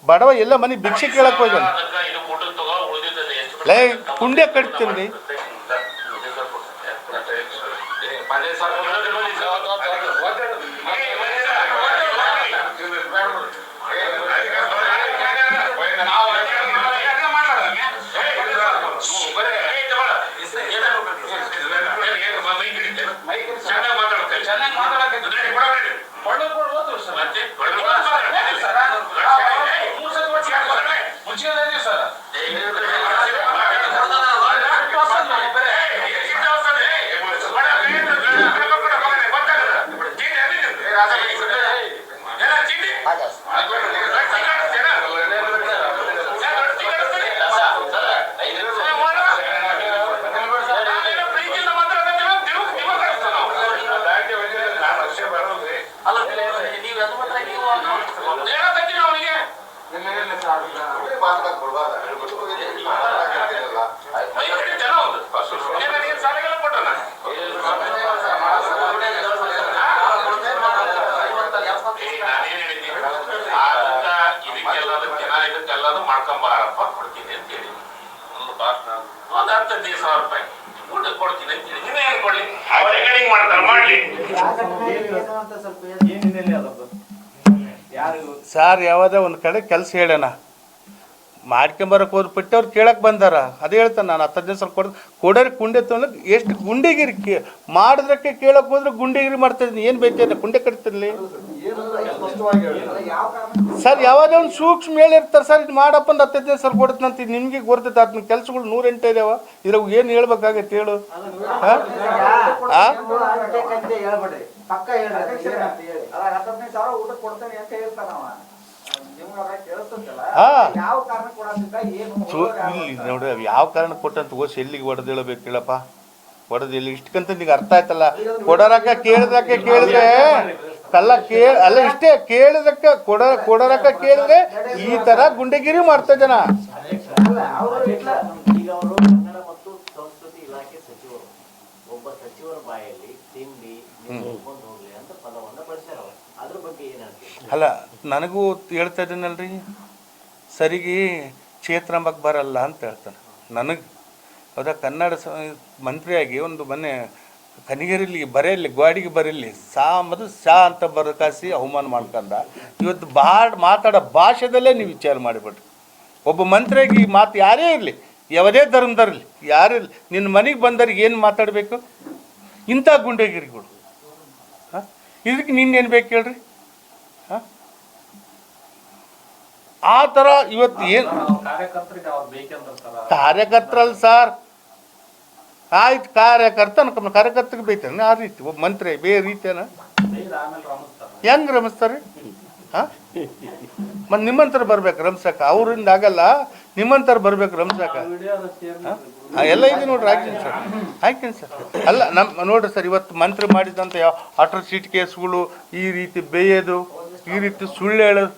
ಬಡವ ಎಲ್ಲ ಮನೆ ಭಿಕ್ಷೆ ಕೇಳಕ್ಕೆ ಹೋಗ್ಯಾನ. ಲೇ ಕುಂಡೆ ಕಟ್ತೀನಿ ಮಾಡ್ಕೊಂಬಾರಪ್ಪ ಕೊಡ್ತೀನಿ ಅಂತ ಹೇಳಿ ಒಂದು 10,000 ರೂಪಾಯಿ ಊಟ ಕೊಡ್ತೀನಿ ಅಂತ ಹೇಳಿ ನೀವೇ ಏನು ಕೊಡ್ಲಿ ಅವ್ರ ರೆಕಾರ್ಡಿಂಗ್ ಮಾಡ್ತಾರೆ ಮಾಡ್ಲಿ. ಸರ್ ಯಾವುದೇ ಒಂದು ಕಡೆ ಕೆಲಸ ಹೇಳ್ಯಾನ ಮಾಡ್ಕೊಂಬರಕ್ಕೆ ಹೋದ್ಬಿಟ್ಟು ಅವ್ರು ಕೇಳಕ್ಕೆ ಬಂದಾರ ಅದು ಹೇಳ್ತಾನೆ ನಾನು 10,000 ಸ್ವಲ್ಪ ಕೊಡೋರಿ ಕುಂಡೆ ತೊಗೊಳಕ್ಕೆ ಎಷ್ಟು ಗುಂಡಿಗಿರಿ ಮಾಡಿದ್ರಕ್ಕೆ ಕೇಳಕ್ಕೆ ಹೋದ್ರೆ ಗುಂಡಿಗಿರಿ ಮಾಡ್ತಾಯಿದ್ದೀನಿ ಏನು ಬೇಕೇನೆ ಕುಂಡೆ ಕಟ್ತಿರ್ಲಿ ಸರ್ ಯಾವುದೇ ಒಂದು ಸೂಕ್ಷ್ಮ ಹೇಳಿರ್ತಾರೆ ಸರ್ ಇದು ಮಾಡಪ್ಪ ಒಂದು 10,000 ಸ್ವಲ್ಪ ಕೊಡ್ತಂತ ನಿಮಗೆ ಗೊರ್ತೈತೆ ಅದನ್ನ ಕೆಲಸಗಳು 108 ಇದಾವ ಇದ್ರಾಗ ಏನು ಹೇಳ್ಬೇಕಾಗತ್ತೆ ಹೇಳು. ನೋಡಿ ಯಾವ ಕಾರಣ ಕೊಟ್ಟಂತ ಓಸಿ ಎಲ್ಲಿಗೆ ಹೊಡೆದು ಹೇಳಬೇಕು ಹೇಳಪ್ಪ ಹೊಡೆದು ಎಲ್ಲಿ ಇಷ್ಟಕ್ಕಂತ ನಿಂಗೆ ಅರ್ಥ ಆಯ್ತಲ್ಲ ಕೊಡೋರಕ್ಕ ಕೇಳಿದ್ರೆ ಕಲ್ಲ ಅಲ್ಲ ಇಷ್ಟೇ ಕೇಳಿದಕ್ಕೆ ಕೊಡೋರಕ್ಕ ಕೇಳಿದ್ರೆ ಈ ತರ ಗುಂಡೆಗಿರಿ ಮಾಡ್ತಾ ಜನ. ಈಗ ಅವರು ಕನ್ನಡ ಮತ್ತು ಸಂಸ್ಕೃತಿ ಇಲಾಖೆ ಸಚಿವರು ಒಬ್ಬ ಸಚಿವರ ಬಾಯಲ್ಲಿ ತಿಂಡಿ ಹೋಗ್ಲಿ ಅಂತ ಪದವನ್ನ ಬಳಸ್ಯಾರ ಅದ್ರ ಬಗ್ಗೆ ಏನ್ ಹೇಳ್ತೀವಿ. ಅಲ್ಲ ನನಗೂ ಹೇಳ್ತಾ ಇದ್ದೀನಲ್ರಿ ಸರಿಗೆ ಕ್ಷೇತ್ರಂಬಕ್ಕೆ ಬರಲ್ಲ ಅಂತ ಹೇಳ್ತಾನೆ ನನಗೆ ಹೌದಾ. ಕನ್ನಡ ಮಂತ್ರಿಯಾಗಿ ಒಂದು ಮೊನ್ನೆ ಕನಿಗೇರಿಲಿ ಬರೆಯಲ್ಲಿ ಗಾಡಿಗೆ ಬರೀಲಿ ಮೊದಲು ಶಾ ಅಂತ ಬರಕಾಸಿ ಅವಮಾನ ಮಾಡ್ಕೊಂಡ ಇವತ್ತು ಮಾತಾಡೋ ಭಾಷೆದಲ್ಲೇ ನೀವು ವಿಚಾರ ಮಾಡಿಬಿಟ್ರಿ. ಒಬ್ಬ ಮಂತ್ರಿಯಾಗಿ ಈ ಮಾತು ಯಾರೇ ಇರಲಿ ಯಾವುದೇ ಧರ್ಮದವ್ರಲ್ಲಿ ಯಾರೇ ಇರಲಿ ನಿನ್ನ ಮನೆಗೆ ಬಂದವ್ರಿಗೆ ಏನು ಮಾತಾಡಬೇಕು ಇಂಥ ಗುಂಡೆಗಿರಿಗಳು ಇದಕ್ಕೆ ನಿನ್ನೇನು ಬೇಕು ಹೇಳ್ರಿ. ಆ ಥರ ಇವತ್ತು ಏನು ಕಾರ್ಯಕರ್ತರಲ್ಲ ಸರ್ ಆಯ್ತು ಕಾರ್ಯಕರ್ತರಿಗೆ ಬೈತಾನೆ ಆ ರೀತಿ ಒಬ್ಬ ಮಂತ್ರಿ ಬೇರೆ ರೀತಿಯನ ಹೆಂಗೆ ರಮಿಸ್ತಾರೆ ಮತ್ತು ನಿಮ್ಮಂತರ ಬರ್ಬೇಕು ರಮ್ಸಕ ಅವರಿಂದ ಆಗಲ್ಲ ನಿಮ್ಮಂತರ ಬರ್ಬೇಕು ರಮ್ಸಕ ಎಲ್ಲ ಇದೆ ನೋಡ್ರಿ ಹಾಕ್ತೀನಿ ಸರ್ ಅಲ್ಲ ನಮ್ಮ ನೋಡ್ರಿ ಸರ್ ಇವತ್ತು ಮಂತ್ರಿ ಮಾಡಿದಂಥ ಯಾವ ಅಟ್ರಾಸಿಟಿ ಕೇಸ್ಗಳು ಈ ರೀತಿ ಬೇಯೋದು ಈ ರೀತಿ ಸುಳ್ಳು ಹೇಳೋದು